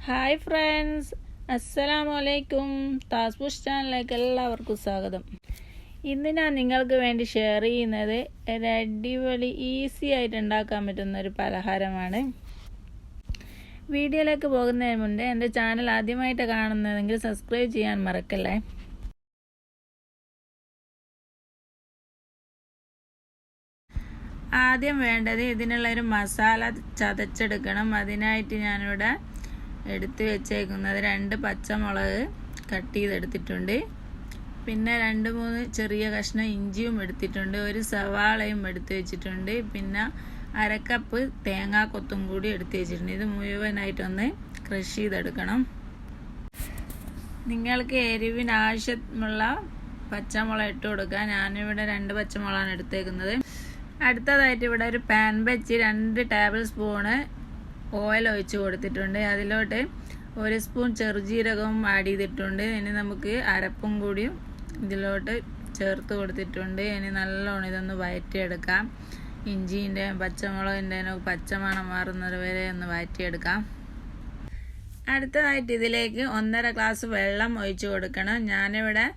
Hi friends, അസ്സലാമു അലൈക്കും. താസ്ബുഷ് ചാനലിലേക്ക് എല്ലാവർക്കും സ്വാഗതം. ഇന്ന് ഞാൻ നിങ്ങൾക്ക് വേണ്ടി ഷെയർ ചെയ്യുന്നത് ഒരു അടിപൊളി ഈസി ആയിട്ട് ഉണ്ടാക്കാൻ പറ്റുന്ന ഒരു പലഹാരമാണ്. വീഡിയോയിലേക്ക് പോകുന്നതിന് മുന്നേ എൻ്റെ ചാനൽ ആദ്യമായിട്ട് കാണുന്നതെങ്കിൽ സബ്സ്ക്രൈബ് ചെയ്യാൻ മറക്കല്ലേ. ആദ്യം വേണ്ടത് ഇതിനുള്ള ഒരു മസാല ചതച്ചെടുക്കണം. അതിനായിട്ട് ഞാനിവിടെ എടുത്ത് വെച്ചേക്കുന്നത് 2 പച്ചമുളക് കട്ട് ചെയ്തെടുത്തിട്ടുണ്ട്. പിന്നെ 2-3 ചെറിയ കഷ്ണം ഇഞ്ചിയും എടുത്തിട്ടുണ്ട്. ഒരു സവാളയും എടുത്ത് വെച്ചിട്ടുണ്ട്. പിന്നെ 1/2 കപ്പ് തേങ്ങാക്കൊത്തും കൂടി എടുത്ത് വെച്ചിട്ടുണ്ട്. ഇത് മുഴുവനായിട്ടൊന്ന് ക്രഷ് ചെയ്തെടുക്കണം. നിങ്ങൾക്ക് എരിവിന് ആവശ്യമുള്ള പച്ചമുളക് ഇട്ട് കൊടുക്കുക. ഞാനിവിടെ 2 പച്ചമുളകാണ് എടുത്തേക്കുന്നത്. അടുത്തതായിട്ട് ഇവിടെ ഒരു പാൻ വെച്ച് 2 ടേബിൾ സ്പൂണ് ഓയിൽ ഒഴിച്ച് കൊടുത്തിട്ടുണ്ട്. അതിലോട്ട് 1 സ്പൂൺ ചെറുജീരകവും ആഡ് ചെയ്തിട്ടുണ്ട്. ഇനി നമുക്ക് അരപ്പും കൂടിയും ഇതിലോട്ട് ചേർത്ത് കൊടുത്തിട്ടുണ്ട്. ഇനി നല്ലോണം ഇതൊന്ന് വഴറ്റിയെടുക്കാം. ഇഞ്ചിൻ്റെയും പച്ചമുളകിൻ്റെയും പച്ചമണം മാറുന്നത് വരെ ഒന്ന് വഴറ്റിയെടുക്കാം. അടുത്തതായിട്ട് ഇതിലേക്ക് 1.5 ഗ്ലാസ് വെള്ളം ഒഴിച്ച് കൊടുക്കണം. ഞാനിവിടെ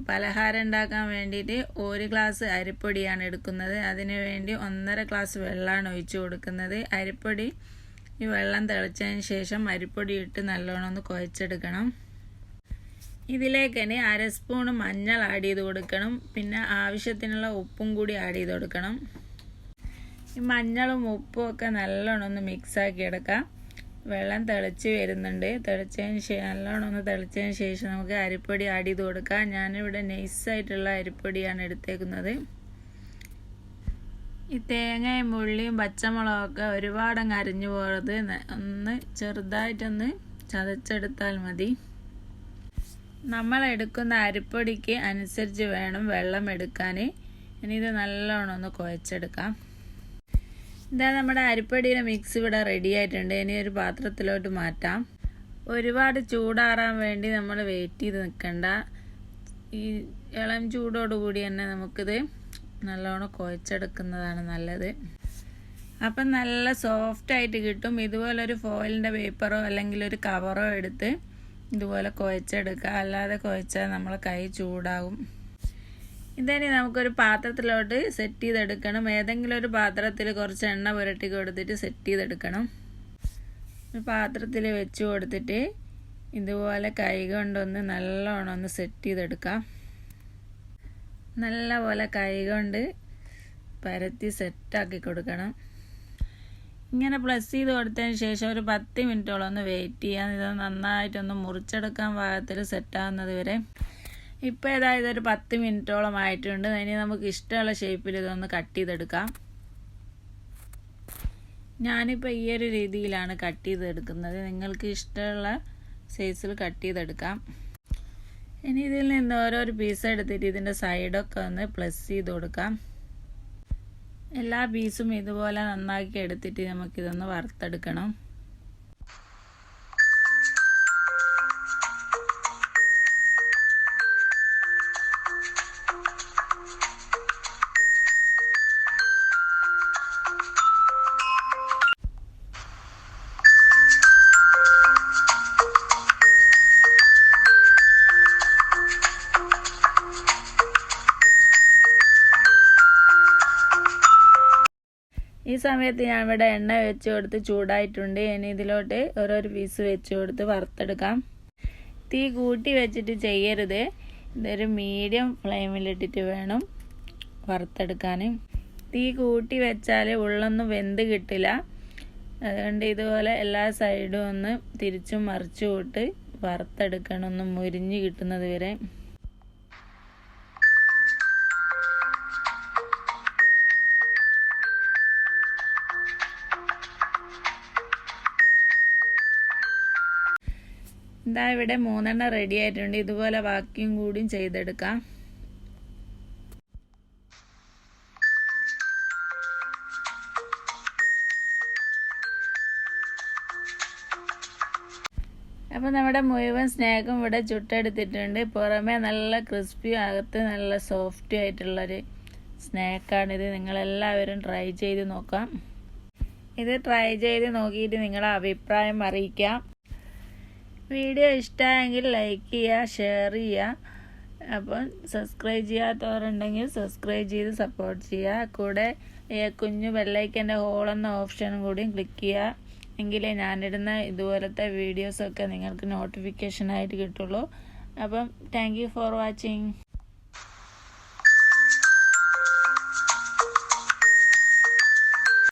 പലഹാരം ഉണ്ടാക്കാൻ വേണ്ടിയിട്ട് 1 ഗ്ലാസ് അരിപ്പൊടിയാണ് എടുക്കുന്നത്. അതിന് വേണ്ടി 1.5 ഗ്ലാസ് വെള്ളമാണ് ഒഴിച്ച് കൊടുക്കുന്നത്. അരിപ്പൊടി ഈ വെള്ളം തിളച്ചതിന് ശേഷം അരിപ്പൊടി ഇട്ട് നല്ലോണം ഒന്ന് കുഴച്ചെടുക്കണം. ഇതിലേക്ക് ഇനി 1/2 സ്പൂൺ മഞ്ഞൾ ആഡ് ചെയ്ത് കൊടുക്കണം. പിന്നെ ആവശ്യത്തിനുള്ള ഉപ്പും കൂടി ആഡ് ചെയ്ത് കൊടുക്കണം. ഈ മഞ്ഞളും ഉപ്പും ഒക്കെ നല്ലോണം ഒന്ന് മിക്സാക്കി എടുക്കാം. വെള്ളം തിളച്ച് വരുന്നുണ്ട്. നല്ലോണം ഒന്ന് തിളച്ചതിന് ശേഷം നമുക്ക് അരിപ്പൊടി ആഡ് ചെയ്ത് കൊടുക്കാം. ഞാനിവിടെ നൈസായിട്ടുള്ള അരിപ്പൊടിയാണ് എടുത്തേക്കുന്നത്. ഈ തേങ്ങയും ഉള്ളിയും പച്ചമുളകൊക്കെ ഒരുപാടങ്ങ് അരിഞ്ഞു പോകരുത്. ഒന്ന് ചെറുതായിട്ടൊന്ന് ചതച്ചെടുത്താൽ മതി. നമ്മൾ എടുക്കുന്ന അരിപ്പൊടിക്ക് അനുസരിച്ച് വേണം വെള്ളം എടുക്കാൻ. ഇനി ഇത് നല്ലോണം ഒന്ന് കുഴച്ചെടുക്കാം. ഇതാ നമ്മുടെ അരിപ്പൊടിയുടെ മിക്സ് ഇവിടെ റെഡി ആയിട്ടുണ്ട്. ഇനി ഒരു പാത്രത്തിലോട്ട് മാറ്റാം. ഒരുപാട് ചൂടാറാൻ വേണ്ടി നമ്മൾ വെയിറ്റ് ചെയ്ത് നിൽക്കണ്ട. ഈ ഇളം ചൂടോടുകൂടി തന്നെ നമുക്കിത് നല്ലോണം കുഴച്ചെടുക്കുന്നതാണ് നല്ലത്. അപ്പം നല്ല സോഫ്റ്റായിട്ട് കിട്ടും. ഇതുപോലൊരു ഫോയിലിൻ്റെ പേപ്പറോ അല്ലെങ്കിൽ ഒരു കവറോ എടുത്ത് ഇതുപോലെ കുഴച്ചെടുക്കുക. അല്ലാതെ കുഴച്ചാൽ നമ്മളെ കൈ ചൂടാകും. ഇതിനി നമുക്കൊരു പാത്രത്തിലോട്ട് സെറ്റ് ചെയ്തെടുക്കണം. ഏതെങ്കിലും ഒരു പാത്രത്തിൽ കുറച്ച് എണ്ണ പുരട്ടി കൊടുത്തിട്ട് സെറ്റ് ചെയ്തെടുക്കണം. ഒരു പാത്രത്തിൽ വെച്ച് കൊടുത്തിട്ട് ഇതുപോലെ കൈ കൊണ്ടൊന്ന് നല്ലോണം ഒന്ന് സെറ്റ് ചെയ്തെടുക്കാം. നല്ല പോലെ കൈ കൊണ്ട് പരത്തി സെറ്റാക്കി കൊടുക്കണം. ഇങ്ങനെ പ്ലസ് ചെയ്ത് കൊടുത്തതിന് ശേഷം ഒരു 10 മിനിറ്റോളം ഒന്ന് വെയിറ്റ് ചെയ്യാം. ഇത് നന്നായിട്ടൊന്ന് മുറിച്ചെടുക്കാൻ പാകത്തിൽ സെറ്റാകുന്നത് വരെ. ഇപ്പോൾ ഏതായത് ഒരു 10 മിനിറ്റോളം ആയിട്ടുണ്ട്. ഇനി നമുക്ക് ഇഷ്ടമുള്ള ഷേപ്പിൽ ഇതൊന്ന് കട്ട് ചെയ്തെടുക്കാം. ഞാനിപ്പോൾ ഈ ഒരു രീതിയിലാണ് കട്ട് ചെയ്തെടുക്കുന്നത്. നിങ്ങൾക്ക് ഇഷ്ടമുള്ള സൈസിൽ കട്ട് ചെയ്തെടുക്കാം. ഇനി ഇതിൽ നിന്ന് ഓരോരോ പീസ് എടുത്തിട്ട് ഇതിൻ്റെ സൈഡൊക്കെ ഒന്ന് പ്ലസ് ചെയ്ത് കൊടുക്കാം. എല്ലാ പീസും ഇതുപോലെ നന്നാക്കി എടുത്തിട്ട് നമുക്കിതൊന്ന് വറുത്തെടുക്കണം. ഈ സമയത്ത് ഞാൻ ഇവിടെ എണ്ണ വെച്ച് കൊടുത്ത് ചൂടായിട്ടുണ്ട്. ഇനി ഇതിലോട്ട് ഓരോരോ പീസ് വെച്ച് കൊടുത്ത് വറുത്തെടുക്കാം. തീ കൂട്ടി വെച്ചിട്ട് ചെയ്യരുത്. ഇതൊരു മീഡിയം ഫ്ലെയിമിലിട്ടിട്ട് വേണം വറുത്തെടുക്കാൻ. തീ കൂട്ടി വെച്ചാൽ ഉള്ളൊന്നും വെന്ത് കിട്ടില്ല. അതുകൊണ്ട് ഇതുപോലെ എല്ലാ സൈഡും ഒന്ന് തിരിച്ചും മറിച്ചും ഇട്ട് വറുത്തെടുക്കണം, ഒന്ന് മുരിഞ്ഞ് കിട്ടുന്നത് വരെ. ഇതാ ഇവിടെ 3 എണ്ണം റെഡി ആയിട്ടുണ്ട്. ഇതുപോലെ ബാക്കിയും കൂടിയും ചെയ്തെടുക്കാം. അപ്പോൾ നമ്മുടെ മുഴുവൻ സ്നാക്കും ഇവിടെ ചുട്ടെടുത്തിട്ടുണ്ട്. പുറമേ നല്ല ക്രിസ്പിയും അകത്ത് നല്ല സോഫ്റ്റും ആയിട്ടുള്ളൊരു സ്നാക്കാണിത്. നിങ്ങളെല്ലാവരും ട്രൈ ചെയ്ത് നോക്കാം. ഇത് ട്രൈ ചെയ്ത് നോക്കിയിട്ട് നിങ്ങളുടെ അഭിപ്രായം അറിയിക്കാം. വീഡിയോ ഇഷ്ടമായെങ്കിൽ ലൈക്ക് ചെയ്യുക, ഷെയർ ചെയ്യുക. അപ്പം സബ്സ്ക്രൈബ് ചെയ്യാത്തവരുണ്ടെങ്കിൽ സബ്സ്ക്രൈബ് ചെയ്ത് സപ്പോർട്ട് ചെയ്യുക. കൂടെ കുഞ്ഞു ബെല്ലൈക്കൻ്റെ ഹോൾ എന്ന ഓപ്ഷനും കൂടിയും ക്ലിക്ക് ചെയ്യുക. എങ്കിലേ ഞാനിടുന്ന ഇതുപോലത്തെ വീഡിയോസൊക്കെ നിങ്ങൾക്ക് നോട്ടിഫിക്കേഷനായിട്ട് കിട്ടുള്ളൂ. അപ്പം താങ്ക് യു ഫോർ വാച്ചിങ്.